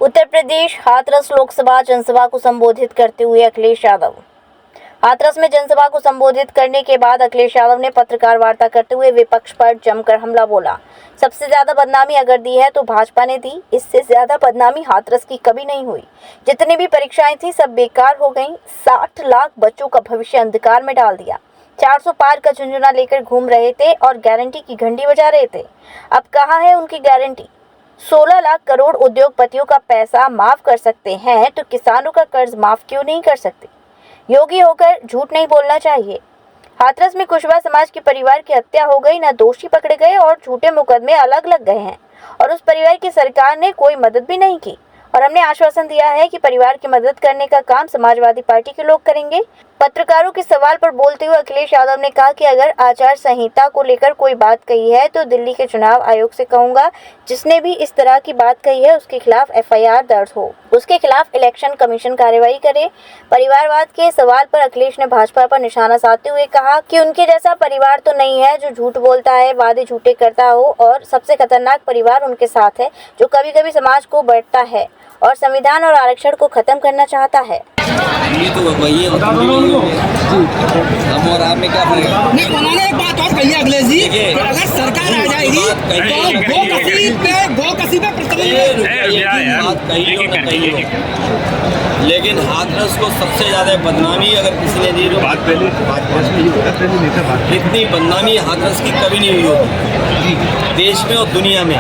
उत्तर प्रदेश हाथरस लोकसभा जनसभा को संबोधित करते हुए अखिलेश यादव। हाथरस में जनसभा को संबोधित करने के बाद अखिलेश यादव ने पत्रकार वार्ता करते हुए विपक्ष पर जमकर हमला बोला। सबसे ज्यादा बदनामी अगर दी है तो भाजपा ने दी, इससे ज्यादा बदनामी हाथरस की कभी नहीं हुई। जितनी भी परीक्षाएं थी सब बेकार हो गईं। 60 लाख बच्चों का भविष्य अंधकार में डाल दिया। 400 पार का झुंझुना लेकर घूम रहे थे और गारंटी की घंटी बजा रहे थे। अब कहाँ है उनकी गारंटी? 16 लाख करोड़ उद्योगपतियों का पैसा माफ कर सकते हैं तो किसानों का कर्ज माफ क्यों नहीं कर सकते? योगी होकर झूठ नहीं बोलना चाहिए। हाथरस में कुशवाहा समाज के परिवार की हत्या हो गई, न दोषी पकड़े गए और झूठे मुकदमे अलग लग गए हैं और उस परिवार की सरकार ने कोई मदद भी नहीं की। और हमने आश्वासन दिया है कि परिवार की मदद करने का काम समाजवादी पार्टी के लोग करेंगे। पत्रकारों के सवाल पर बोलते हुए अखिलेश यादव ने कहा कि अगर आचार संहिता को लेकर कोई बात कही है तो दिल्ली के चुनाव आयोग से कहूंगा, जिसने भी इस तरह की बात कही है उसके खिलाफ FIR दर्ज हो, उसके खिलाफ इलेक्शन कमीशन कार्रवाई करे। परिवारवाद के सवाल पर अखिलेश ने भाजपा पर निशाना साधते हुए कहा कि उनके जैसा परिवार तो नहीं है जो झूठ बोलता है, वादे झूठे करता हो, और सबसे खतरनाक परिवार उनके साथ है जो कभी कभी समाज को बांटता है और संविधान और आरक्षण को खत्म करना चाहता है। ये तो वही है, हम और आप में क्या फर्क है? नहीं, उन्होंने एक बात और कही अखिलेश जी, अगर सरकार आ जाएगी तो गो-कसी पे लेकिन हाथरस को सबसे ज्यादा बदनामी अगर किसी ने दी तो इतनी बदनामी हाथरस की कभी नहीं हुई होगी देश में और दुनिया में।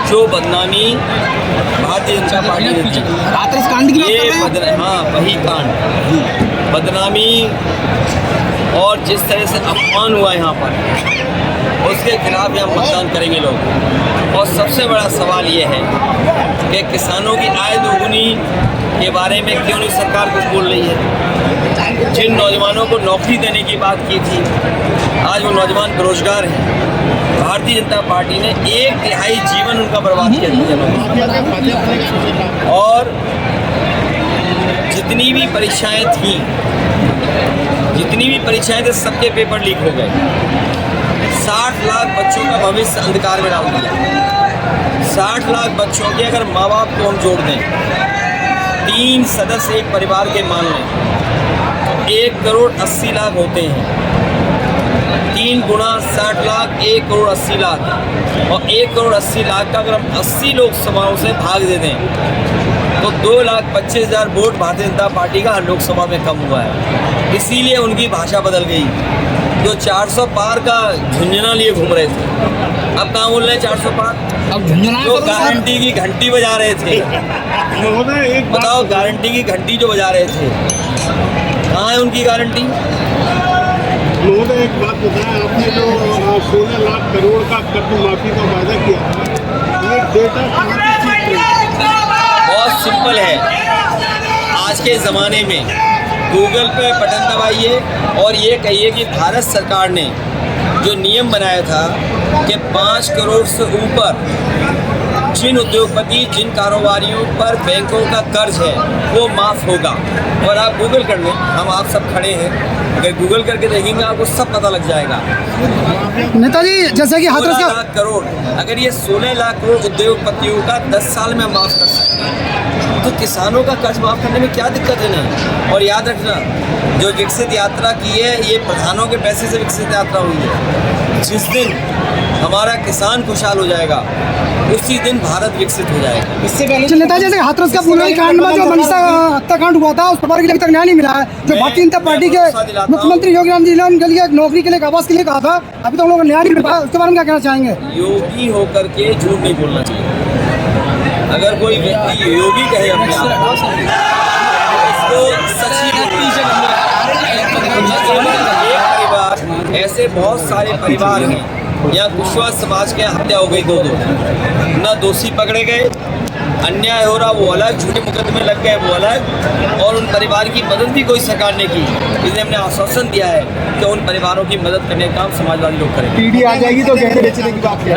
जो बदनामी भारतीय जनता पार्टी ने दी, हाथरस कांड की हाँ वही कांड, बदनामी और जिस तरह से अपमान हुआ यहाँ पर, उसके खिलाफ यहाँ मतदान करेंगे लोग। और सबसे बड़ा सवाल ये है कि किसानों की आय दोगुनी के बारे में क्यों नहीं सरकार कुछ बोल रही है? जिन नौजवानों को नौकरी देने की बात की थी, आज वो नौजवान बेरोजगार हैं। भारतीय जनता पार्टी ने 1/3 जीवन उनका बर्बाद किया था। और जितनी भी परीक्षाएं थी सबके पेपर लीक हो गए। 60 लाख बच्चों का भविष्य अंधकार में डाल दिया। 60 लाख बच्चों के अगर माँ बाप को हम जोड़ दें, 3 सदस्य एक परिवार के मान लें तो 1 करोड़ 80 लाख होते हैं। 3 गुणा 60 लाख 1 करोड़ 80 लाख, और 1 करोड़ 80 लाख का अगर हम 80 लोकसभाओं से भाग दे दें तो 2,25,000 वोट भारतीय जनता पार्टी का हर लोकसभा में कम हुआ है। इसीलिए उनकी भाषा बदल गई। जो 400 पार का झुंझुना लिए घूम रहे थे, अब कहाँ बोल रहे हैं 400 पार? अब झुंझुना जो गारंटी की घंटी बजा रहे थे, बताओ, गारंटी की घंटी जो बजा रहे थे, कहाँ है उनकी गारंटी? महोदय, एक बात बताएं, आपने जो 16 लाख करोड़ का कर्ज माफी का वादा किया, ये डेटा बहुत सिंपल है। आज के ज़माने में गूगल पे बटन दबाइए और ये कहिए कि भारत सरकार ने जो नियम बनाया था कि 5 करोड़ से ऊपर जिन उद्योगपति, जिन कारोबारियों पर बैंकों का कर्ज है वो माफ़ होगा। और आप गूगल कर लें, हम आप सब खड़े हैं, अगर गूगल करके देखेंगे आपको सब पता लग जाएगा। नेताजी, जैसे कि हाथरस का 16 लाख करोड़, अगर ये 16 लाख करोड़ उद्योगपतियों का 10 साल में माफ़ कर सकते हैं तो किसानों का कर्ज माफ़ करने में क्या दिक्कत है? नहीं। और याद रखना, जो विकसित यात्रा की है ये प्रधानों के पैसे से विकसित यात्रा हुई है। जिस दिन हमारा किसान खुशहाल हो जाएगा उसी दिन भारत विकसित हो जाएगा। इससे पहले नेताजी, जैसे हाथरस का पूरा कांड में जो मनीषा हत्याकांड हुआ था उस पर अभी तक न्याय नहीं मिला है। जो भारतीय जनता पार्टी के मुख्यमंत्री योगी आदित्यनाथ जी ने उनके लिए नौकरी के लिए, आवास के लिए कहा था, अभी तक हम लोग न्याय नहीं मिल पाया, उसके बारे में क्या कहना चाहेंगे? योगी होकर के झूठ नहीं बोलना चाहिए। अगर कोई व्यक्ति योगी कहे अपने आप को, उसको सच्ची भक्ति से परिवार, ऐसे बहुत सारे परिवार हैं यहाँ कुशवाहा समाज के हत्या हो गई, 2 ना दोषी पकड़े गए, अन्याय हो रहा वो अलग, झूठे मुकदमे लग गए वो अलग, और उन परिवार की मदद भी कोई सरकार ने की। इसलिए हमने आश्वासन दिया है कि उन परिवारों की मदद करने का काम समाजवादी लोग करेंगे। पीढ़ी आ जाएगी तो गहने बेचने की बात है।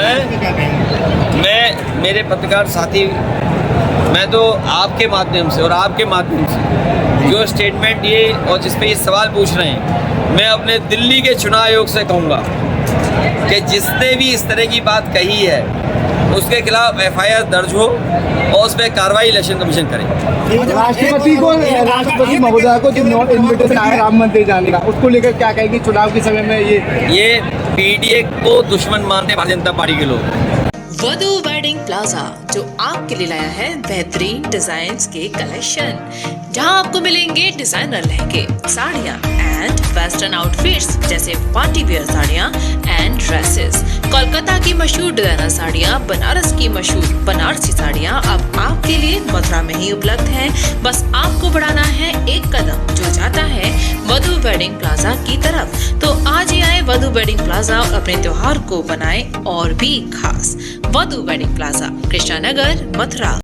मैं, मेरे पत्रकार साथी, मैं तो आपके माध्यम से और आपके माध्यम से जो स्टेटमेंट ये और जिस पे ये सवाल पूछ रहे हैं, मैं अपने दिल्ली के चुनाव आयोग से कहूँगा कि जिसने भी इस तरह की बात कही है उसके खिलाफ FIR दर्ज हो और उस पर कार्रवाई इलेक्शन कमीशन करे। राष्ट्रपति महोदय को जो इन्विटेशन आया राम मंदिर जाने का, उसको लेकर क्या कहेंगे चुनाव के समय में? ये PDA को दुश्मन मानते भारतीय जनता पार्टी के लोग। वधु वेडिंग प्लाजा जो आपके लिए लाया है बेहतरीन डिजाइन्स के कलेक्शन, जहां आपको मिलेंगे डिजाइनर लहंगे, साड़ियां एंड वेस्टर्न आउटफिट्स जैसे पार्टी वियर साड़ियां एंड ड्रेसेस, कोलकाता की मशहूर डिजाइनर साड़ियां, बनारस की मशहूर बनारसी साड़ियां अब आपके लिए मथुरा में ही उपलब्ध हैं। बस आपको बढ़ाना है एक कदम जो जाता है वधु वेडिंग प्लाजा की तरफ। तो आज ही आए वधु वेडिंग प्लाजा और अपने त्योहार को बनाए और भी खास। वधु वेडिंग प्लाजा, कृष्णा नगर, मथुरा।